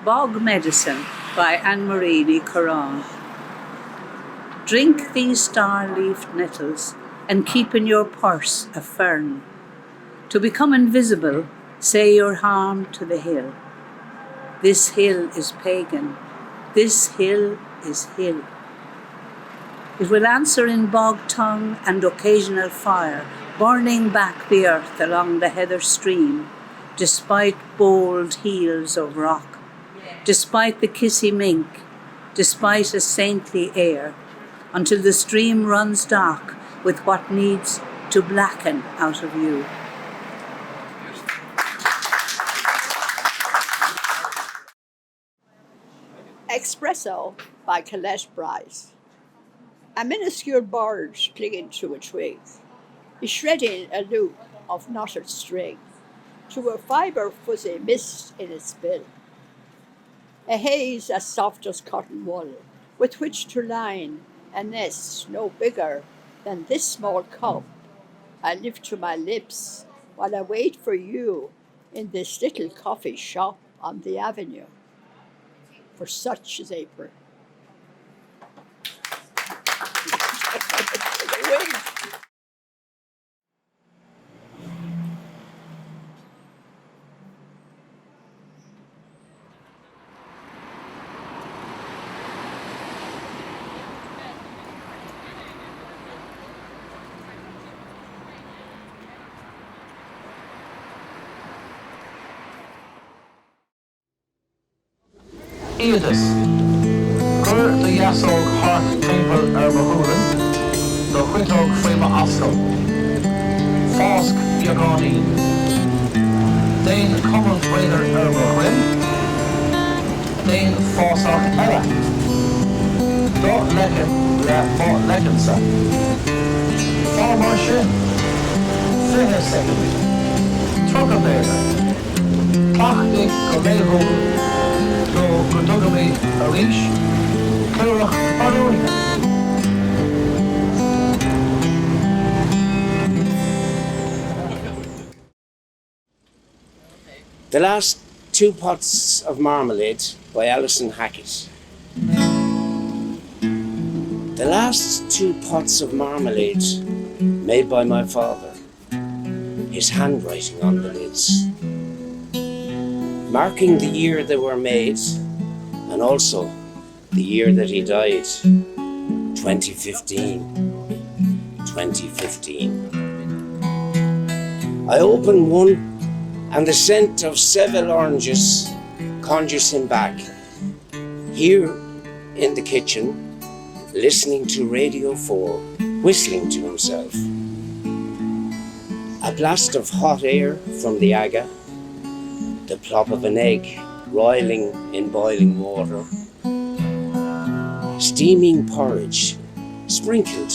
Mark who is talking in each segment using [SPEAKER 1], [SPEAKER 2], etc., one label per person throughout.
[SPEAKER 1] Bog Medicine by Anne-Marie Caron. Drink these star-leafed nettles and keep in your purse a fern. To become invisible, say your harm to the hill. This hill is pagan. This hill is hill. It will answer in bog tongue and occasional fire, burning back the earth along the heather stream, despite bold heels of rock, despite the kissy mink, despite a saintly air, until the stream runs dark with what needs to blacken out of you.
[SPEAKER 2] Espresso by Colette Bryce. A minuscule bird clinging to a twig is shredding a loop of knotted string to a fibre fuzzy mist in its bill. A haze as soft as cotton wool with which to line a nest no bigger than this small cup I lift to my lips while I wait for you in this little coffee shop on the avenue. For such is April.
[SPEAKER 3] Iadis, Gur the Yasog Hark Temple Erbahuran, the Whitog Frema Oscar, Fosk Yagani, Dane Common Wader Erbahuran, Dane Fosak Ella, Dot Lekin, Fort Lekinsa, Farmer Shin, Fihe Second, Truckabader, Klachdik Gomelho, Gudugami Arish, Carrick, Artisan.
[SPEAKER 4] The Last Two Pots of Marmalade by Alison Hackett. The last 2 pots of marmalade made by my father, his handwriting on the lids, marking the year they were made and also the year that he died, 2015. I open one and the scent of Seville oranges conjures him back, here in the kitchen, listening to Radio 4, whistling to himself. A blast of hot air from the Aga, the plop of an egg roiling in boiling water, steaming porridge sprinkled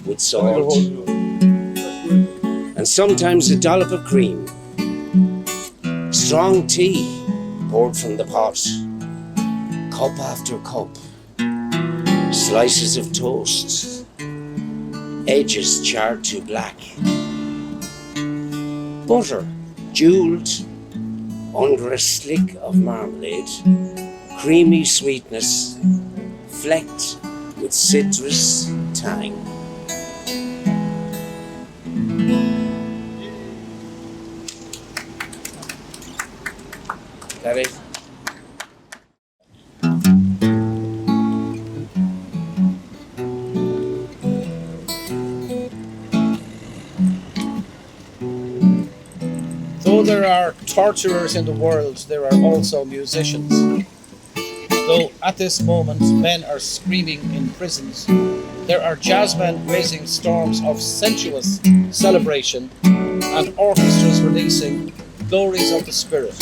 [SPEAKER 4] with salt, and sometimes a dollop of cream, strong tea poured from the pot, cup after cup, slices of toast, edges charred to black, butter jeweled under a slick of marmalade, creamy sweetness flecked with citrus tang. That it?
[SPEAKER 5] Though there are torturers in the world, there are also musicians. Though at this moment men are screaming in prisons, there are jazzmen raising storms of sensuous celebration and orchestras releasing glories of the spirit.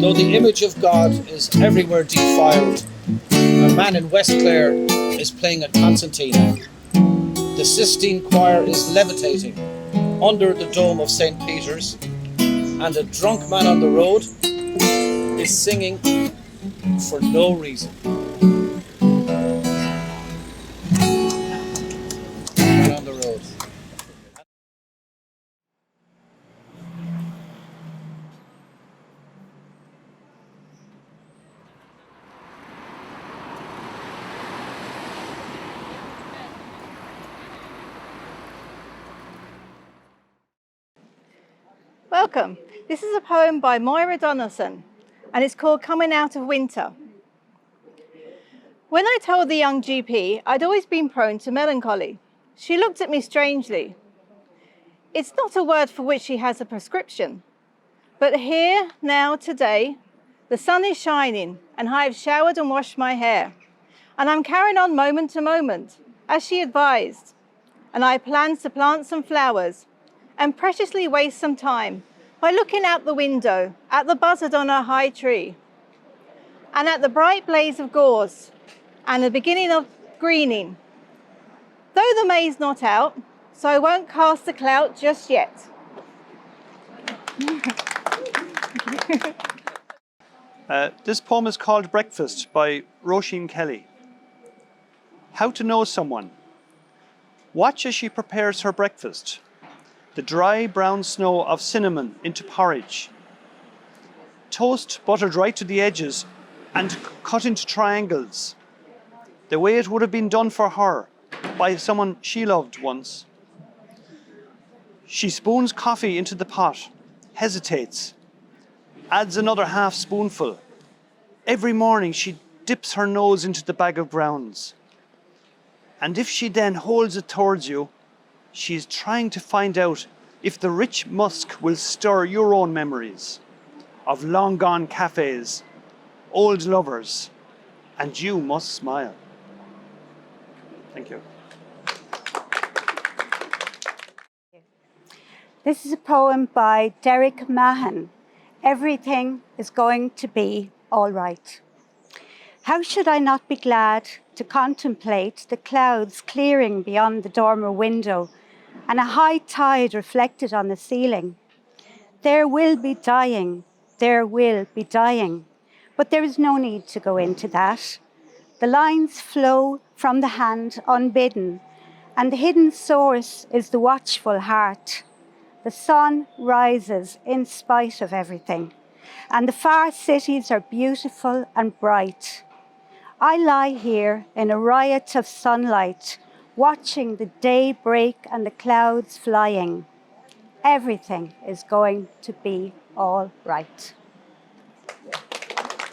[SPEAKER 5] Though the image of God is everywhere defiled, a man in West Clare is playing a concertina. The Sistine Choir is levitating under the dome of St. Peter's, and a drunk man on the road is singing for no reason. Man on the road.
[SPEAKER 6] Welcome. This is a poem by Moira Donaldson, and it's called Coming Out of Winter. When I told the young GP I'd always been prone to melancholy, she looked at me strangely. It's not a word for which she has a prescription, but here, now, today, the sun is shining and I have showered and washed my hair, and I'm carrying on moment to moment, as she advised, and I plan to plant some flowers and preciously waste some time by looking out the window at the buzzard on a high tree and at the bright blaze of gorse and the beginning of greening. Though the May's not out, so I won't cast a clout just yet.
[SPEAKER 7] This poem is called Breakfast by Roisin Kelly. How to know someone. Watch as she prepares her breakfast. The dry brown snow of cinnamon into porridge. Toast buttered right to the edges and cut into triangles. The way it would have been done for her by someone she loved once. She spoons coffee into the pot, hesitates, adds another half spoonful. Every morning she dips her nose into the bag of grounds. And if she then holds it towards you, she is trying to find out if the rich musk will stir your own memories of long gone cafes, old lovers, and you must smile. Thank you.
[SPEAKER 8] This is a poem by Derek Mahan. Everything is going to be all right. How should I not be glad to contemplate the clouds clearing beyond the dormer window and a high tide reflected on the ceiling? There will be dying, but there is no need to go into that. The lines flow from the hand unbidden, and the hidden source is the watchful heart. The sun rises in spite of everything, and the far cities are beautiful and bright. I lie here in a riot of sunlight, watching the day break and the clouds flying. Everything is going to be all right.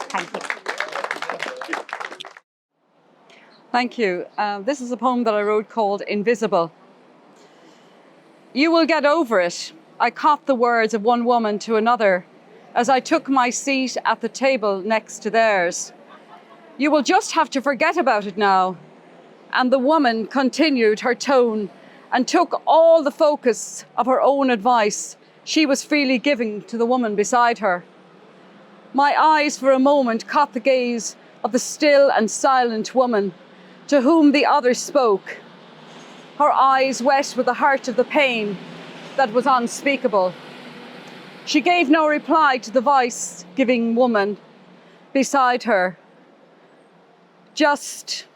[SPEAKER 8] Thank you.
[SPEAKER 9] Thank you. This is a poem that I wrote called Invisible. You will get over it. I caught the words of one woman to another as I took my seat at the table next to theirs. You will just have to forget about it now. And the woman continued her tone and took all the focus of her own advice she was freely giving to the woman beside her. My eyes for a moment caught the gaze of the still and silent woman to whom the other spoke, her eyes wet with the heart of the pain that was unspeakable. She gave no reply to the voice-giving woman beside her, just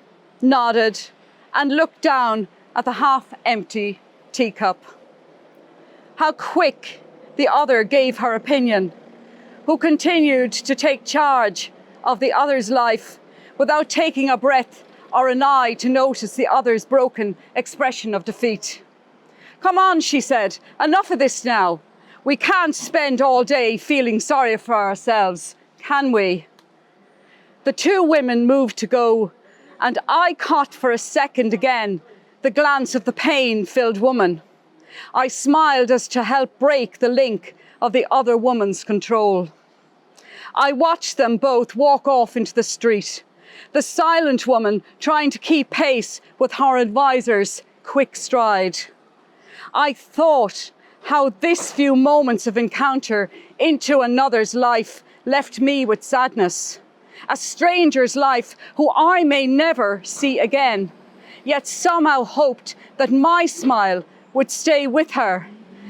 [SPEAKER 9] nodded and looked down at the half-empty teacup. How quick the other gave her opinion, who continued to take charge of the other's life without taking a breath or an eye to notice the other's broken expression of defeat. Come on, she said, enough of this now. We can't spend all day feeling sorry for ourselves, can we? The two women moved to go, and I caught for a second again the glance of the pain-filled woman. I smiled as to help break the link of the other woman's control. I watched them both walk off into the street, the silent woman trying to keep pace with her advisor's quick stride. I thought how this few moments of encounter into another's life left me with sadness. A stranger's life who I may never see again, yet somehow hoped that my smile would stay with her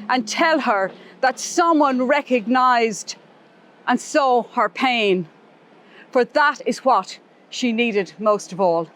[SPEAKER 9] and tell her that someone recognized and saw her pain. For that is what she needed most of all.